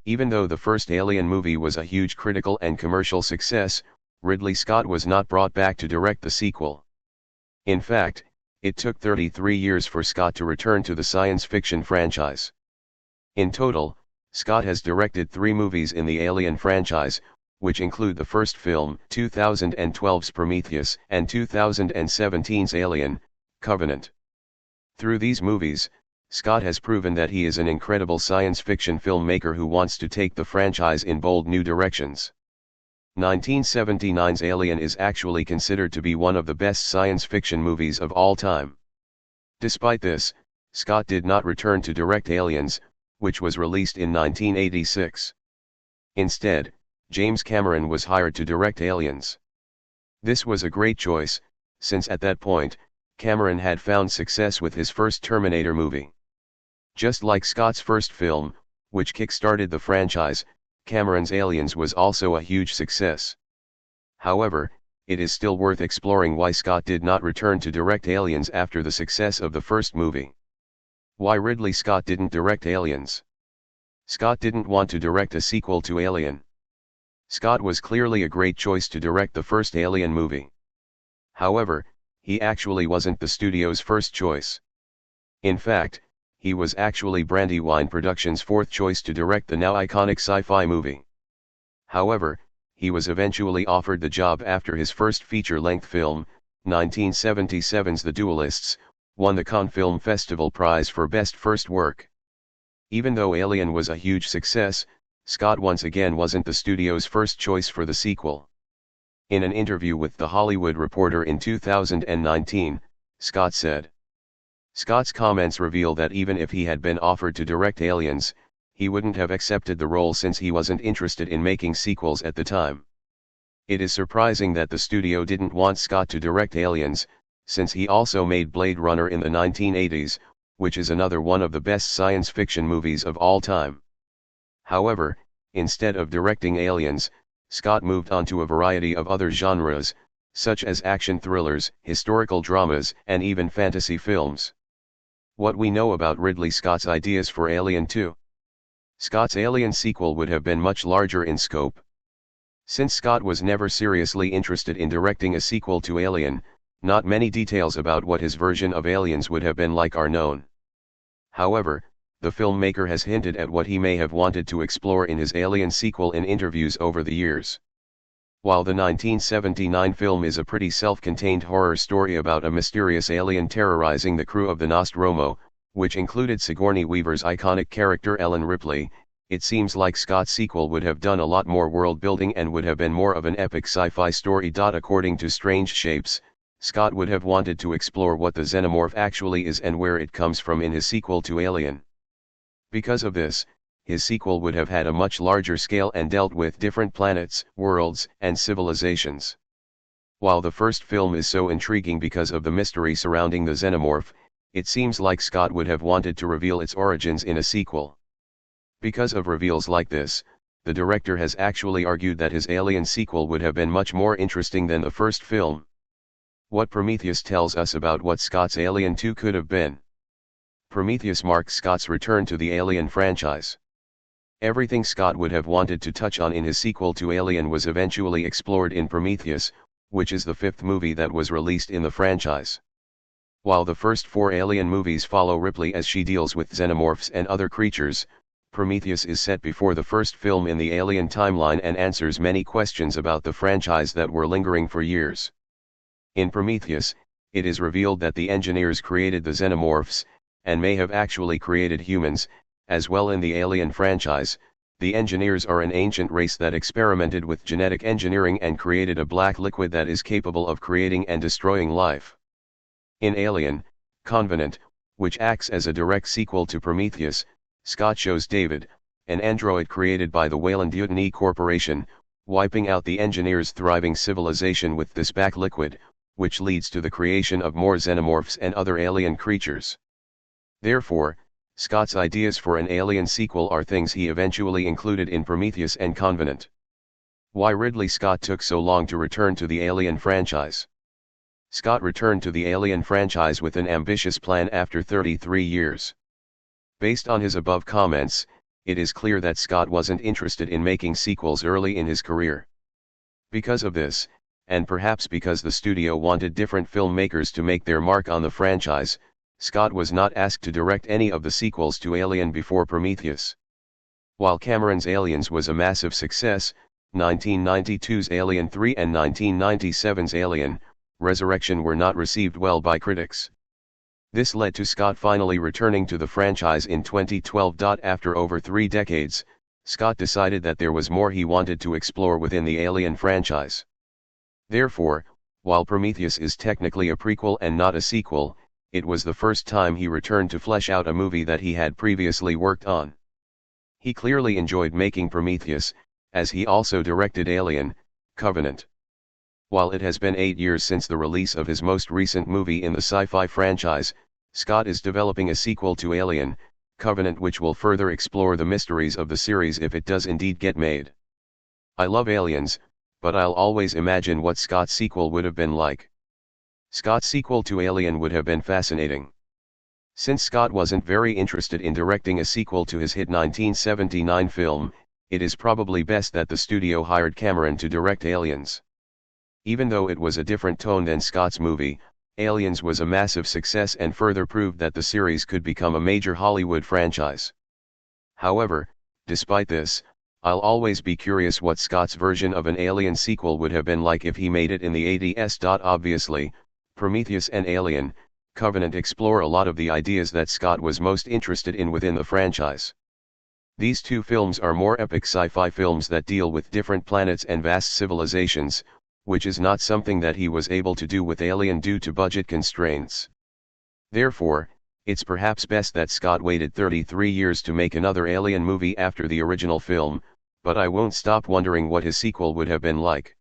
Even though the first Alien movie was a huge critical and commercial success, Ridley Scott was not brought back to direct the sequel. In fact, it took 33 years for Scott to return to the science fiction franchise. In total, Scott has directed 3 movies in the Alien franchise, which include the first film, 2012's Prometheus, and 2017's Alien, Covenant. Through these movies, Scott has proven that he is an incredible science fiction filmmaker who wants to take the franchise in bold new directions. 1979's Alien is actually considered to be one of the best science fiction movies of all time. Despite this, Scott did not return to direct Aliens, which was released in 1986. Instead, James Cameron was hired to direct Aliens. This was a great choice, since at that point, Cameron had found success with his first Terminator movie. Just like Scott's first film, which kick-started the franchise, Cameron's Aliens was also a huge success. However, it is still worth exploring why Scott did not return to direct Aliens after the success of the first movie. Why Ridley Scott didn't direct Aliens? Scott didn't want to direct a sequel to Alien. Scott was clearly a great choice to direct the first Alien movie. However, he actually wasn't the studio's first choice. In fact, he was actually Brandywine Productions' fourth choice to direct the now iconic sci-fi movie. However, he was eventually offered the job after his first feature-length film, 1977's The Duelists, won the Cannes Film Festival Prize for Best First Work. Even though Alien was a huge success, Scott once again wasn't the studio's first choice for the sequel. In an interview with The Hollywood Reporter in 2019, Scott said, Scott's comments reveal that even if he had been offered to direct Aliens, he wouldn't have accepted the role since he wasn't interested in making sequels at the time. It is surprising that the studio didn't want Scott to direct Aliens, since he also made Blade Runner in the 1980s, which is another one of the best science fiction movies of all time. However, instead of directing Aliens, Scott moved on to a variety of other genres, such as action thrillers, historical dramas, and even fantasy films. What we know about Ridley Scott's ideas for Alien 2. Scott's Alien sequel would have been much larger in scope. Since Scott was never seriously interested in directing a sequel to Alien, not many details about what his version of Aliens would have been like are known. However, the filmmaker has hinted at what he may have wanted to explore in his Alien sequel in interviews over the years. While the 1979 film is a pretty self-contained horror story about a mysterious alien terrorizing the crew of the Nostromo, which included Sigourney Weaver's iconic character Ellen Ripley, it seems like Scott's sequel would have done a lot more world building and would have been more of an epic sci-fi story. According to Strange Shapes, Scott would have wanted to explore what the xenomorph actually is and where it comes from in his sequel to Alien. Because of this, his sequel would have had a much larger scale and dealt with different planets, worlds, and civilizations. While the first film is so intriguing because of the mystery surrounding the xenomorph, it seems like Scott would have wanted to reveal its origins in a sequel. Because of reveals like this, the director has actually argued that his Alien sequel would have been much more interesting than the first film. What Prometheus tells us about what Scott's Alien 2 could have been. Prometheus marks Scott's return to the Alien franchise. Everything Scott would have wanted to touch on in his sequel to Alien was eventually explored in Prometheus, which is the 5th movie that was released in the franchise. While the first 4 Alien movies follow Ripley as she deals with xenomorphs and other creatures, Prometheus is set before the first film in the Alien timeline and answers many questions about the franchise that were lingering for years. In Prometheus, it is revealed that the engineers created the xenomorphs, and may have actually created humans. As well in the Alien franchise, the engineers are an ancient race that experimented with genetic engineering and created a black liquid that is capable of creating and destroying life. In Alien, Covenant, which acts as a direct sequel to Prometheus, Scott shows David, an android created by the Weyland Yutani Corporation, wiping out the engineers' thriving civilization with this black liquid, which leads to the creation of more xenomorphs and other alien creatures. Therefore, Scott's ideas for an Alien sequel are things he eventually included in Prometheus and Covenant. Why Ridley Scott took so long to return to the Alien franchise. Scott returned to the Alien franchise with an ambitious plan after 33 years. Based on his above comments, it is clear that Scott wasn't interested in making sequels early in his career. Because of this, and perhaps because the studio wanted different filmmakers to make their mark on the franchise, Scott was not asked to direct any of the sequels to Alien before Prometheus. While Cameron's Aliens was a massive success, 1992's Alien 3 and 1997's Alien, Resurrection were not received well by critics. This led to Scott finally returning to the franchise in 2012. After over 3 decades, Scott decided that there was more he wanted to explore within the Alien franchise. Therefore, while Prometheus is technically a prequel and not a sequel, it was the first time he returned to flesh out a movie that he had previously worked on. He clearly enjoyed making Prometheus, as he also directed Alien, Covenant. While it has been 8 years since the release of his most recent movie in the sci-fi franchise, Scott is developing a sequel to Alien, Covenant, which will further explore the mysteries of the series if it does indeed get made. I love Aliens, but I'll always imagine what Scott's sequel would have been like. Scott's sequel to Alien would have been fascinating. Since Scott wasn't very interested in directing a sequel to his hit 1979 film, it is probably best that the studio hired Cameron to direct Aliens. Even though it was a different tone than Scott's movie, Aliens was a massive success and further proved that the series could become a major Hollywood franchise. However, despite this, I'll always be curious what Scott's version of an Alien sequel would have been like if he made it in the 80s. Obviously, Prometheus and Alien, Covenant explore a lot of the ideas that Scott was most interested in within the franchise. These two films are more epic sci-fi films that deal with different planets and vast civilizations, which is not something that he was able to do with Alien due to budget constraints. Therefore, it's perhaps best that Scott waited 33 years to make another Alien movie after the original film, but I won't stop wondering what his sequel would have been like.